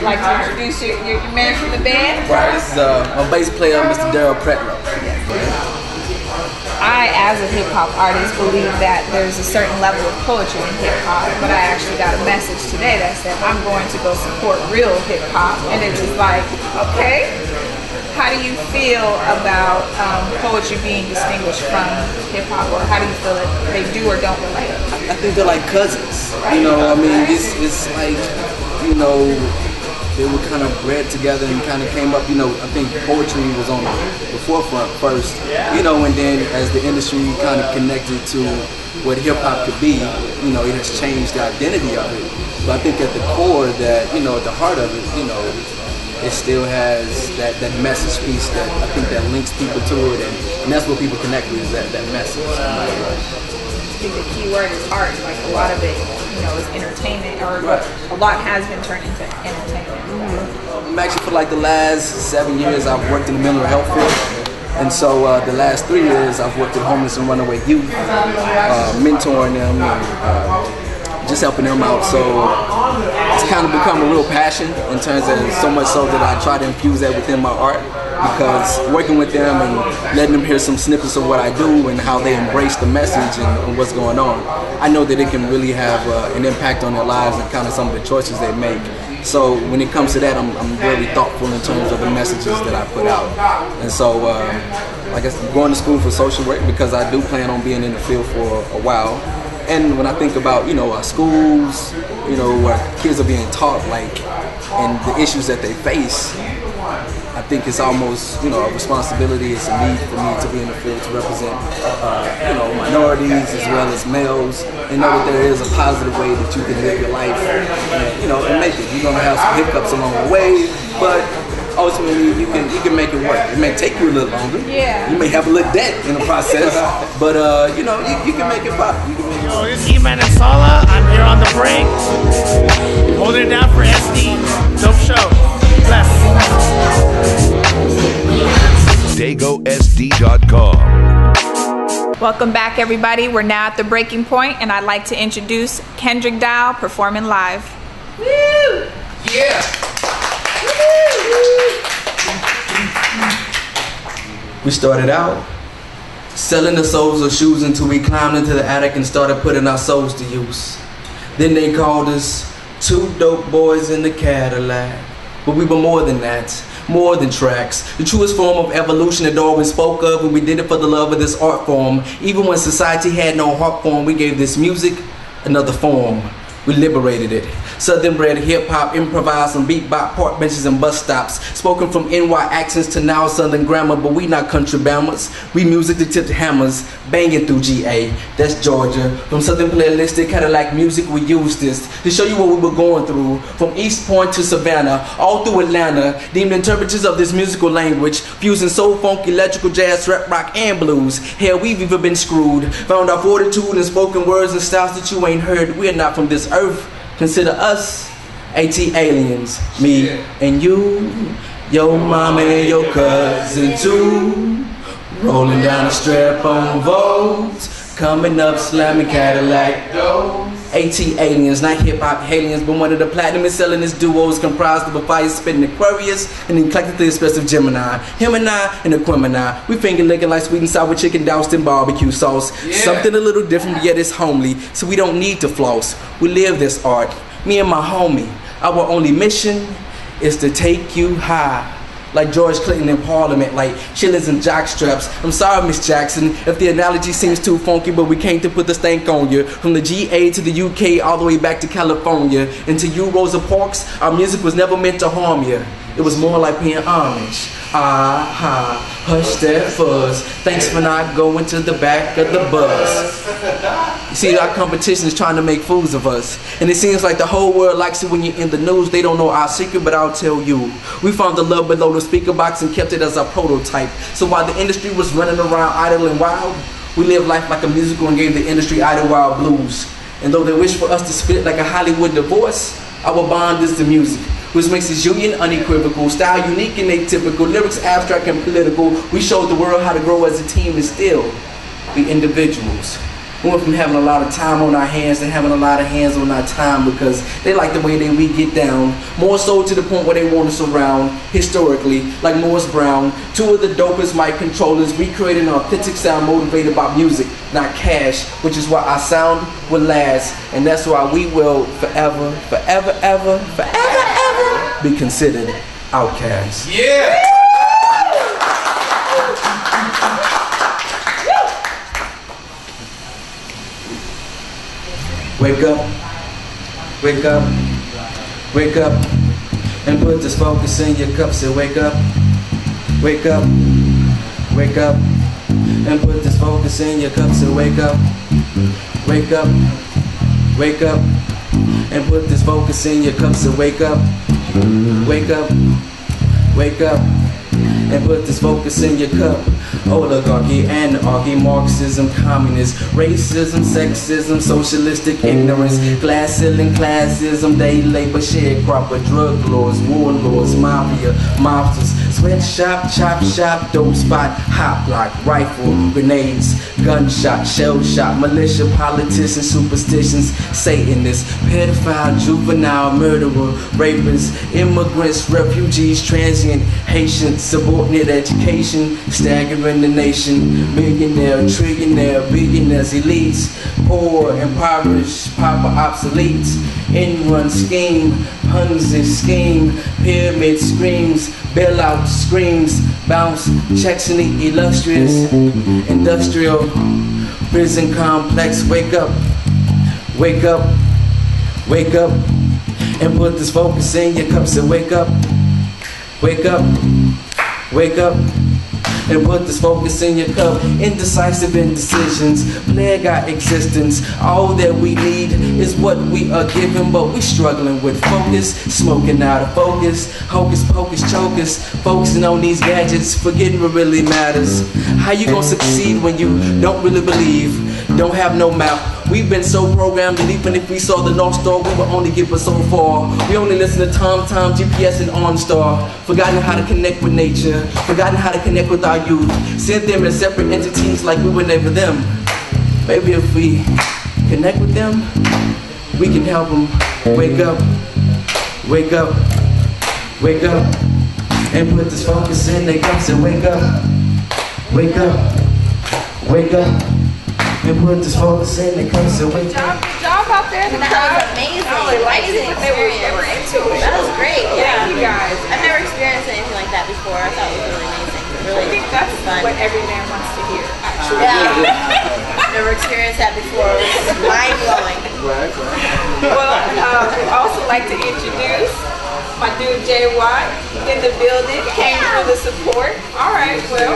like to introduce your man from the band? Right, this is my bass player, Mr. Pretlow. I, as a hip hop artist, believe that there's a certain level of poetry in hip hop, but I actually got a message today that said I'm going to go support real hip hop, and it was like, okay, how do you feel about poetry being distinguished from hip hop, or how do you feel that they do or don't relate? I think they're like cousins. You know, I mean, it's like, you know, they were kind of bred together and kind of came up, you know, I think poetry was on the forefront first, you know, and then as the industry kind of connected to what hip hop could be, you know, it has changed the identity of it. But I think at the core that, you know, at the heart of it, you know, it still has that message piece that I think that links people to it, and that's what people connect with, is that message. I think the key word is art, like a lot of it, you know, is entertainment, or a lot has been turned into entertainment. I'm actually, for like the last 7 years, I've worked in the mental health field. And so the last 3 years, I've worked with homeless and runaway youth, mentoring them and just helping them out. So it's kind of become a real passion in terms of so much so that I try to infuse that within my art, because working with them and letting them hear some snippets of what I do and how they embrace the message and what's going on, I know that it can really have an impact on their lives and kind of some of the choices they make. So when it comes to that, I'm very thoughtful in terms of the messages that I put out. And so I guess I'm going to school for social work because I do plan on being in the field for a while. And when I think about, you know, our schools, you know, where kids are being taught, like, and the issues that they face, I think it's almost, you know, a responsibility, it's a need for me to be in the field to represent, you know, minorities as well as males, and know that there is a positive way that you can live your life, and, you know, and make it. You're gonna have some hiccups along the way, but ultimately you can make it work. It may take you a little longer. Yeah. You may have a little debt in the process, but you know, you can make it pop. Yo, this is E-Man and Sala. I'm here on the break, holding it down for SD. Dope show. Bless. DagoSD.com. Welcome back, everybody. We're now at the breaking point, and I'd like to introduce Kendrick Dow performing live. Woo! Yeah. We started out selling the soles of shoes until we climbed into the attic and started putting our souls to use. Then they called us two dope boys in the Cadillac. But we were more than that, more than tracks. The truest form of evolution that Darwin spoke of, and we did it for the love of this art form. Even when society had no heart form, we gave this music another form. We liberated it. Southern bred hip-hop, improvised on beat bop, park benches and bus stops. Spoken from NY accents to now Southern grammar, but we not country bammers. We music to tip hammers, banging through GA. That's Georgia. From Southern playlistic Cadillac music, we used this to show you what we were going through. From East Point to Savannah, all through Atlanta, deemed interpreters of this musical language, fusing soul, funk, electrical, jazz, rap, rock, and blues. Hell, we've even been screwed. Found our fortitude in spoken words and styles that you ain't heard. We're not from this earth. Consider us AT aliens, me and you, your mama and your cousin too. Rolling down the strap on Vogues, coming up slamming Cadillac doors. AT aliens, not hip hop aliens, but one of the platinum selling this duo is comprised of a fire spitting Aquarius and an eclectically expressive Gemini. Him and I and Aquemini. We finger licking like sweet and sour chicken doused in barbecue sauce. Yeah. Something a little different, yet it's homely, so we don't need to floss. We live this art. Me and my homie, our only mission is to take you high. Like George Clinton in Parliament, like shillings and jockstraps. I'm sorry, Miss Jackson, if the analogy seems too funky, but we came to put the stank on you. From the GA to the UK, all the way back to California. And to you, Rosa Parks, our music was never meant to harm you. It was more like paying homage. Ah-ha, hush that fuzz. Thanks for not going to the back of the bus. You see, our competition is trying to make fools of us. And it seems like the whole world likes it when you're in the news. They don't know our secret, but I'll tell you. We found the love below the speaker box and kept it as our prototype. So while the industry was running around idle and wild, we lived life like a musical and gave the industry idlewild blues. And though they wish for us to split like a Hollywood divorce, our bond is the music, which makes this union unequivocal, style unique and atypical, lyrics abstract and political. We showed the world how to grow as a team and still be individuals. We went from having a lot of time on our hands to having a lot of hands on our time because they like the way that we get down. More so to the point where they want us around, historically, like Morris Brown. Two of the dopest mic controllers. We created an authentic sound motivated by music, not cash, which is why our sound will last. And that's why we will forever, forever, ever, forever, ever be considered outcasts. Yeah! Wake up, wake up, wake up, and put this focus in your cup. Say wake up, wake up, wake up, and put this focus in your cup. Say wake up, wake up, wake up, and put this focus in your cup. Say wake up, wake up, wake up, and put this focus in your cup. Oligarchy, anarchy, Marxism, communism, racism, sexism, socialistic ignorance, glass ceiling, classism, day labor, sharecropper, drug lords, warlords, mafia, mobsters, sweatshop, chop shop, dope spot, hot block, rifle, grenades, gunshot, shell shot, militia, politicians, superstitions, Satanists, pedophile, juvenile, murderer, rapists, immigrants, refugees, transient, Haitian, subordinate education, staggering the nation, millionaire, trillionaire, billionaires, elites, poor, impoverished, pauper, obsoletes, in-run scheme, Ponzi scheme, pyramid screams, bailout screams, bounce checks in the illustrious, industrial, prison complex. Wake up, wake up, wake up, and put this focus in your cup. Say wake up, wake up, wake up, and put this focus in your cup. Indecisive indecisions plague our existence. All that we need is what we are given, but we struggling with focus, smoking out of focus, hocus pocus chocus, focusing on these gadgets, forgetting what really matters. How you gonna succeed when you don't really believe, don't have no mouth? We've been so programmed that even if we saw the North Star, we would only get us so far. We only listen to Tom, GPS, and OnStar. Forgotten how to connect with nature, forgotten how to connect with our youth. Sent them as separate entities like we were never them. Maybe if we connect with them, we can help them wake up, wake up, wake up, and put this focus in their cups and wake up, wake up, wake up. And put this focus in the cups and wake up. Good job out there. That was amazing. Amazing experience. They were into it. That was great. Yeah. Thank you guys. I've never experienced anything like that before. I thought it was really amazing. Really I think that's fun. what every man wants to hear, actually. Yeah. Never experienced that before. It was mind blowing. Right. Well, we'd also like to introduce my dude Jay Watt in the building. Came for the support. All right, well,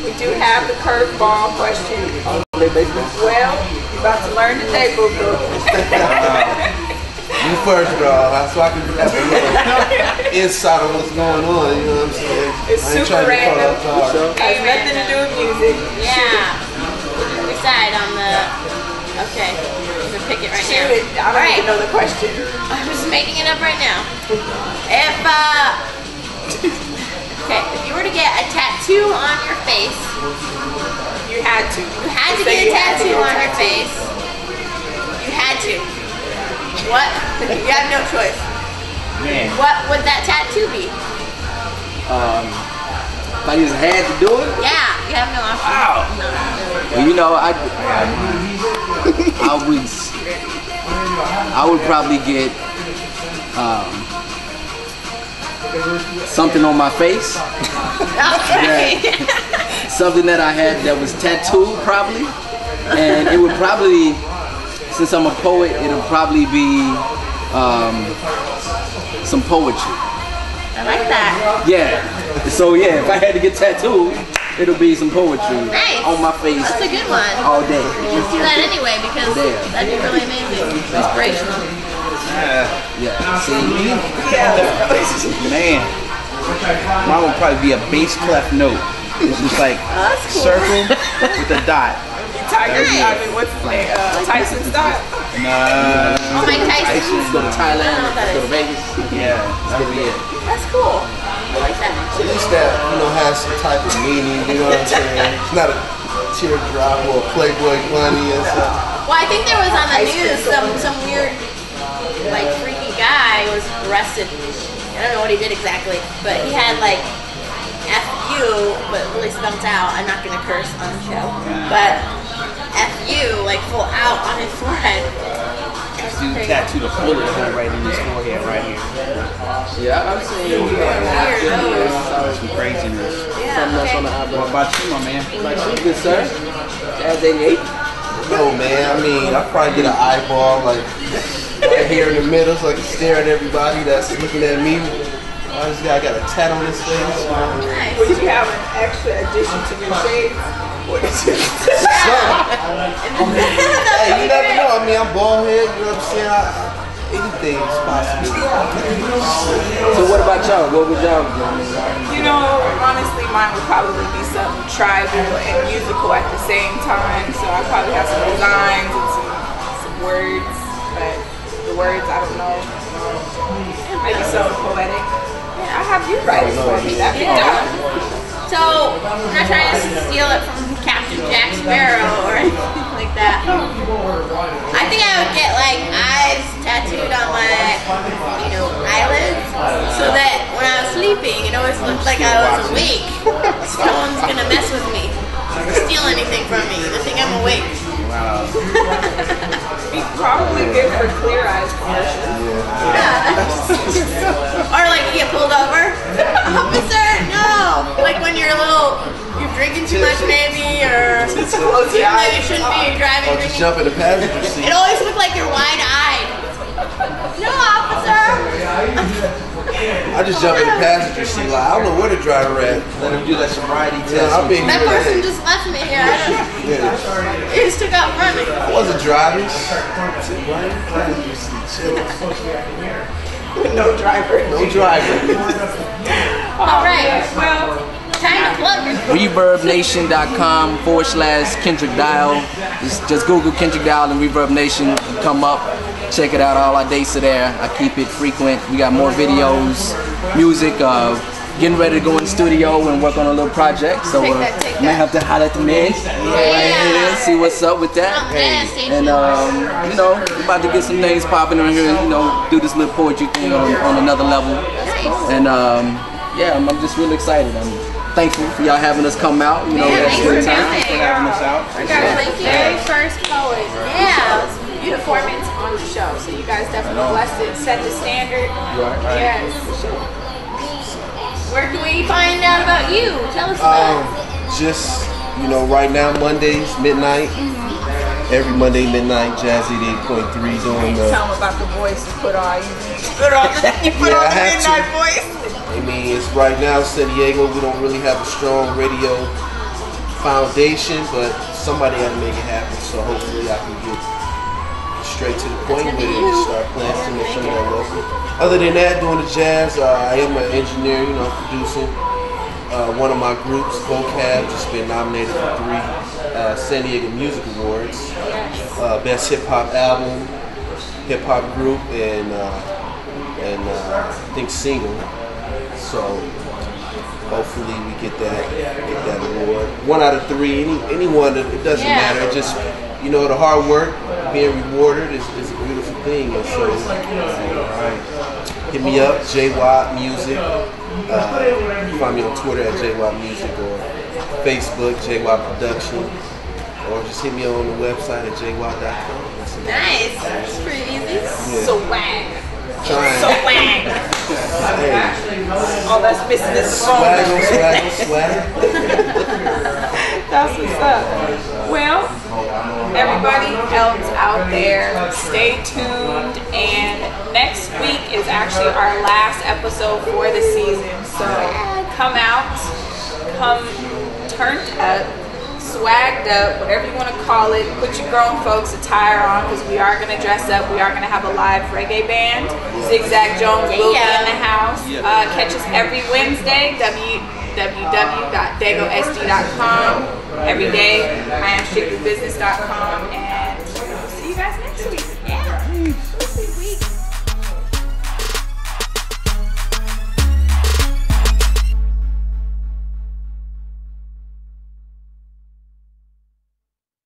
we do have the curveball question. Well, you're about to learn today, boo boo. You first, bro, so I can have a little insight on what's going on, you know what I'm saying? It's I ain't super trying to be random. caught off guard. Has nothing to do with music. Yeah. Decide on the. Okay. I'm gonna pick it right Shoot now. it. I don't even know the question. I'm just making it up right now. If okay, if you were to get a tattoo on your face, You had to. you had to Say get a you had to tattoo get a on your tattoo. face. You had to. What? You have no choice. Man. What would that tattoo be? If I just had to do it, Yeah, you have no option. Wow. well, you know, I would probably get something on my face, Okay. something that I had that was tattooed probably, and it would probably, since I'm a poet, it'll probably be some poetry. I like that. Yeah. So yeah, if I had to get tattooed, it'll be some poetry Nice. on my face That's a good one. all day. You should do that anyway because There. that'd be really amazing. Inspirational. Yeah. See, Man, mine would probably be a bass clef note. It's just like That's cool. circle with a dot. Tiger, I mean, what's his name? Tyson style? Nah, Oh, Mike Tyson. let's go to Thailand, I don't know what that let's go to is. Vegas. yeah, that'd be it. That's cool. I like that. At least that, has some type of meaning, you know what I'm saying? It's not a teardrop or Playboy Bunny and stuff. Well, I think there was on the news some weird, like, freaky guy was arrested. I don't know what he did exactly, but he had like FU, but really spelled out. I'm not gonna curse on the show, but FU like full out on his forehead. This dude tattooed a bullet hole right in his forehead right here. Yeah, I've seen Some craziness. Yeah. What about you, my man? like you, good sir. Jazz 88. No, man. I mean, I probably get an eyeball like right here in the middle, so I can stare at everybody that's looking at me. I just got a tat on his face. Nice. Would you have an extra addition to your shades? Hey, you never know. I mean, I'm bald head. You know what I'm saying? Anything's possible. So what about y'all? What would y'all do? You know, honestly, mine would probably be something tribal and musical at the same time. So I probably have some designs and some words, but the words I don't know. Maybe something poetic. Yeah, I have you write it for me. That'd be dope. So I'm not trying to steal it from Captain Jack Sparrow or anything like that. I think I would get like eyes tattooed on my, eyelids, so that when I was sleeping, it always looked like I was awake. So no one's gonna mess with me, steal anything from me. They think I'm awake. Wow. Be probably good for clear eyes condition. Or like you get pulled over. Officer, no! Like when you're drinking too much maybe, or you shouldn't be driving. Or just jump in the passenger seat. It always looked like you're wide-eyed. No, officer! I just jump in the passenger seat. Like, I don't know where the driver at. Let him do that sobriety test. That person just left me here. I don't know. He just took out running. I wasn't driving. Sit right in the passenger seat. Chill. No driver. No driver. All right. Well, time to plug. ReverbNation.com/Kendrick Dial. Just Google Kendrick Dial and Reverb Nation. Come up. Check it out. All our dates are there. I keep it frequent. We got more videos, music, getting ready to go in the studio and work on a little project. So may have to holler at the men right here, see what's up with that. And we're about to get some things popping on here. Do this little poetry thing on another level. And I'm just really excited. I'm thankful for y'all having us come out. Thanks for Having us out. thank you. Very first poet. Yeah. Performance on the show, so you guys definitely blessed it, set the standard. Right. Yes. Where can we find out about you? Tell us about it. Just, right now, Mondays, midnight. Every Monday, midnight, Jazz 88.3 doing the... Tell them about the voice you put on. You put on the midnight voice. I mean, it's right now, San Diego, we don't really have a strong radio foundation, but somebody had to make it happen, so hopefully I can get straight to the point with it and start playing some of that local. Other than that, doing the jazz, I am an engineer, producing. One of my groups, Vocab, just been nominated for 3 San Diego Music Awards. Best Hip Hop Album, Hip Hop Group, and I think single. So hopefully we get that award. 1 out of 3, anyone, it doesn't matter. It just, the hard work, being rewarded is a beautiful thing. And so, hit me up, JWatt Music. Find me on Twitter at JWatt Music or Facebook, JWatt Production. Or just hit me on the website at jwatt.com. Nice. That's pretty easy. Yeah. Swag. Trying. Swag. All that's missing is Swag. That's what's up. Well, everybody else out there, stay tuned. And next week is actually our last episode for the season. So come out, come turned up, swagged up, whatever you want to call it. Put your grown folks attire on, because we are going to dress up. We are going to have a live reggae band. Zigzag Jones will be in the house. Catch us every Wednesday, www.dagosd.com. Every day, IamStrictlyBusiness.com. And